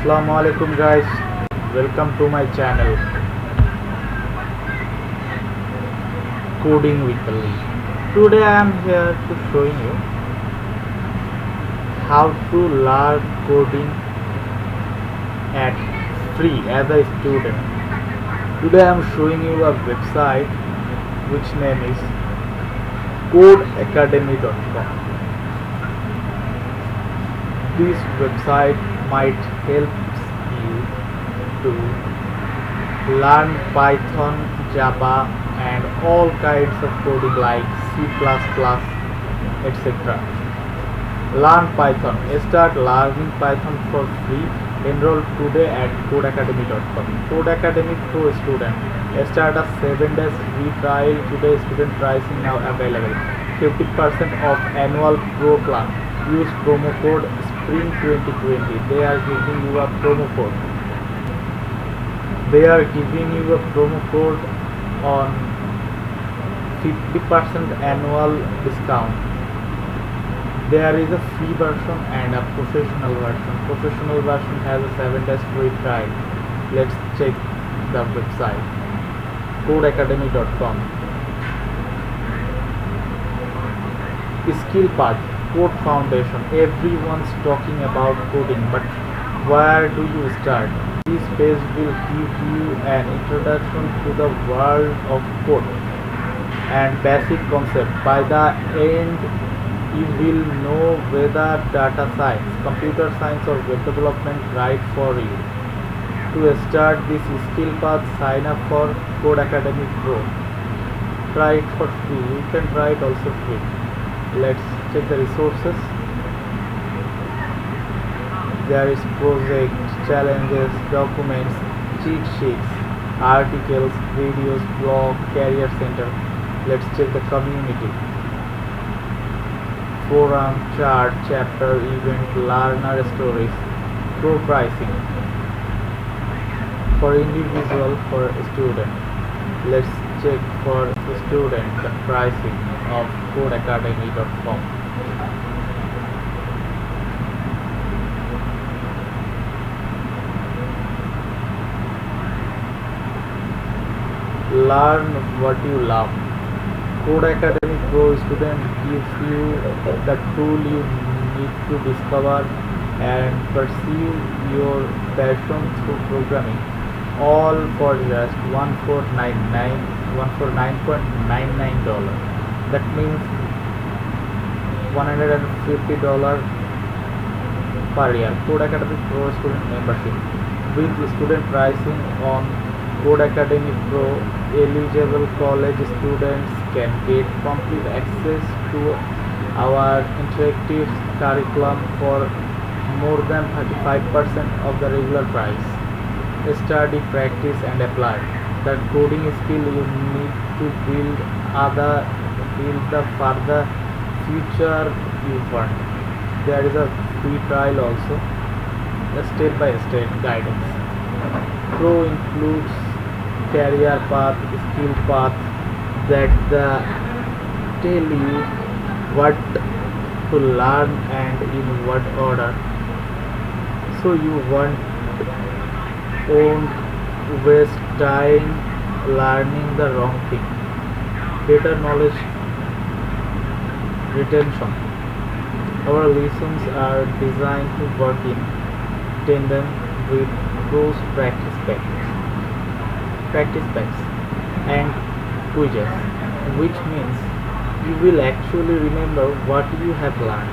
Assalamu alaikum guys, welcome to my channel Coding with Alif. Today I am here to showing you how to learn coding at free as a student. Today I am showing you a website which name is codeacademy.com. This website might help you to learn Python, Java and all kinds of coding like C++, etc. Learn Python. Start learning Python for free. Enroll today at codeacademy.com. Codeacademy Pro Student. Start a 7 days free trial. Today student pricing now available. 50% off annual pro plan. Use promo code Spring 2020. They are giving you a promo code. They are giving you a promo code on 50% annual discount. There is a free version and a professional version. Professional version has a 7 days free trial. Let's check the website codeacademy.com. Skill path, code foundation. Everyone's talking about coding, but where do you start? This page will give you an introduction to the world of code and basic concept. By the end, you will know whether data science, computer science or web development right for you. To start this skill path, sign up for Code Academy Pro. Try it for free. You can try it also free. Let's check the resources. There is project, challenges, documents, cheat sheets, articles, videos, blog, career center. Let's check the community. Forum, chart, chapter, event, learner stories, pro pricing. For individual, for student. Let's check for student the pricing of codeacademy.com. Learn what you love. Code Academy Pro Student gives you the tool you need to discover and pursue your passion through programming, all for just $1499. That means $150 per year. Code Academy Pro Student membership with student pricing on Code Academy Pro. Eligible college students can get complete access to our interactive curriculum for more than 35% of the regular price. Study, practice and apply the coding skill you need to build the further future you want. There is a free trial also, a step-by-step guidance. Pro includes career path, skill path that tell you what to learn and in what order. So you won't waste time learning the wrong thing. Better knowledge retention. Our lessons are designed to work in tandem with those practice packs and quizzes, which means you will actually remember what you have learned.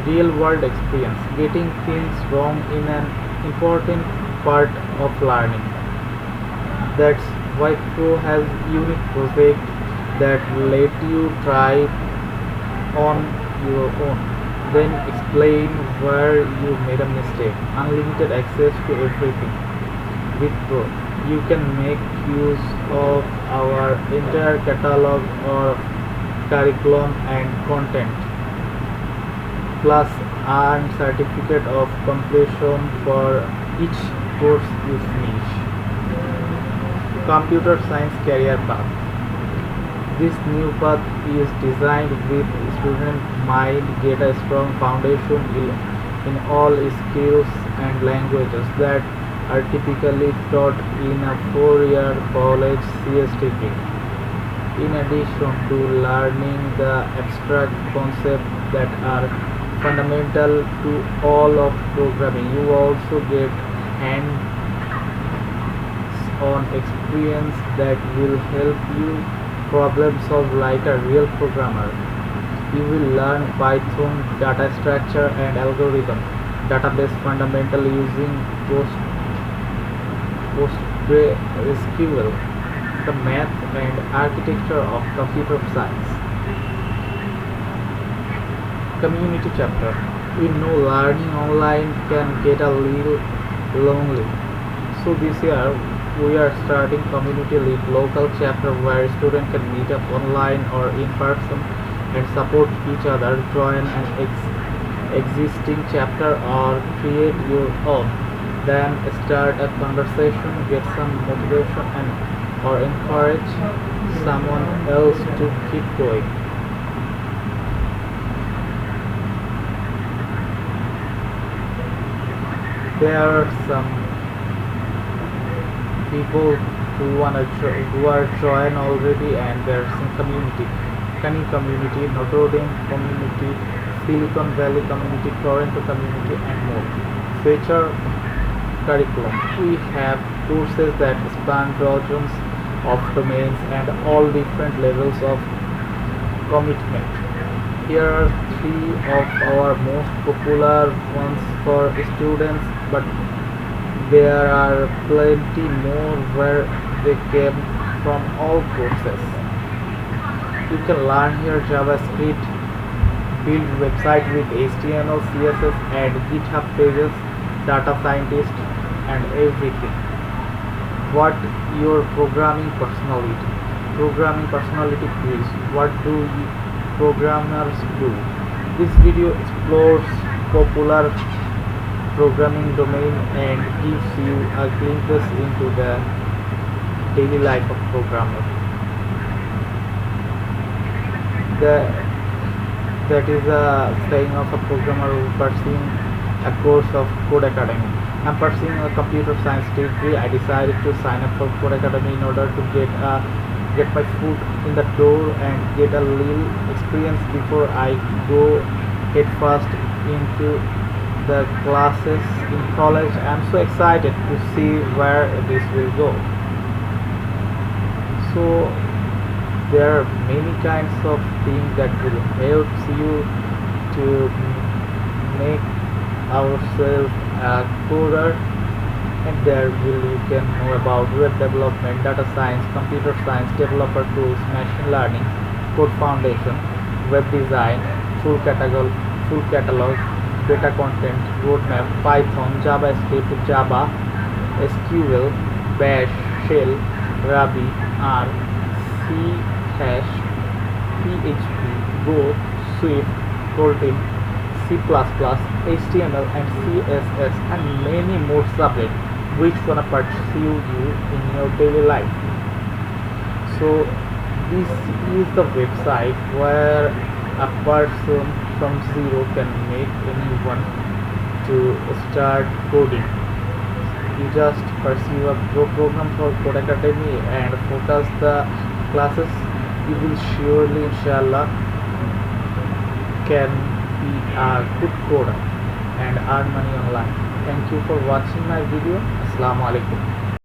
Real world experience. Getting things wrong in an important part of learning. That's why Pro has unique project that let you try on your own, then explain where you made a mistake. Unlimited access to everything. With Pro, you can make use of our entire catalog of curriculum and content, plus earn certificate of completion for each course you finish. Computer science career path. This new path is designed with student mind get a strong foundation in all skills and languages that are typically taught in a 4-year college CS degree. In addition to learning the abstract concepts that are fundamental to all of programming, you also get hands-on experience that will help you problem solve like a real programmer. You will learn Python, data structure and algorithm, database fundamental using PostgreSQL, the math and architecture of computer science. Community chapter. We know learning online can get a little lonely. So this year we are starting community lead local chapter where students can meet up online or in person and support each other. Join an existing chapter or create your own. Then start a conversation, get some motivation and or encourage someone else to keep going. There are some people who are joined already, and there's some community, Kani community, Notre Dame community, Silicon Valley community, Toronto community, and more. Feature curriculum. We have courses that span dozens of domains and all different levels of commitment. Here are three of our most popular ones for students, but there are plenty more where they came from all courses. You can learn here JavaScript, build website with HTML, CSS, and GitHub pages, data scientist, and everything. What your programming personality? Programming personality quiz. What do programmers do? This video explores popular programming domain and gives you a glimpse into the daily life of programmer. That is a saying of a programmer who pursuing a course of Code Academy. I'm pursuing a computer science degree. I decided to sign up for Code Academy in order to get my foot in the door and get a little experience before I go head first into the classes in college. I'm so excited to see where this will go. So there are many kinds of things that will help you to make ourselves a coder, and there you can know about web development, data science, computer science, developer tools, machine learning, code foundation, web design, full catalog, data content, roadmap, Python, JavaScript, Java, SQL, Bash, Shell, Ruby, R, C Hash, PHP, Go, Swift, Kotlin, C++, HTML and CSS, and many more subjects which gonna pursue you in your daily life. So this is the website where a person from zero can make anyone to start coding. You just pursue a program for Code Academy and focus the classes. You will surely, inshallah, can be a good coder and earn money online. Thank you for watching my video. Assalamu alaikum.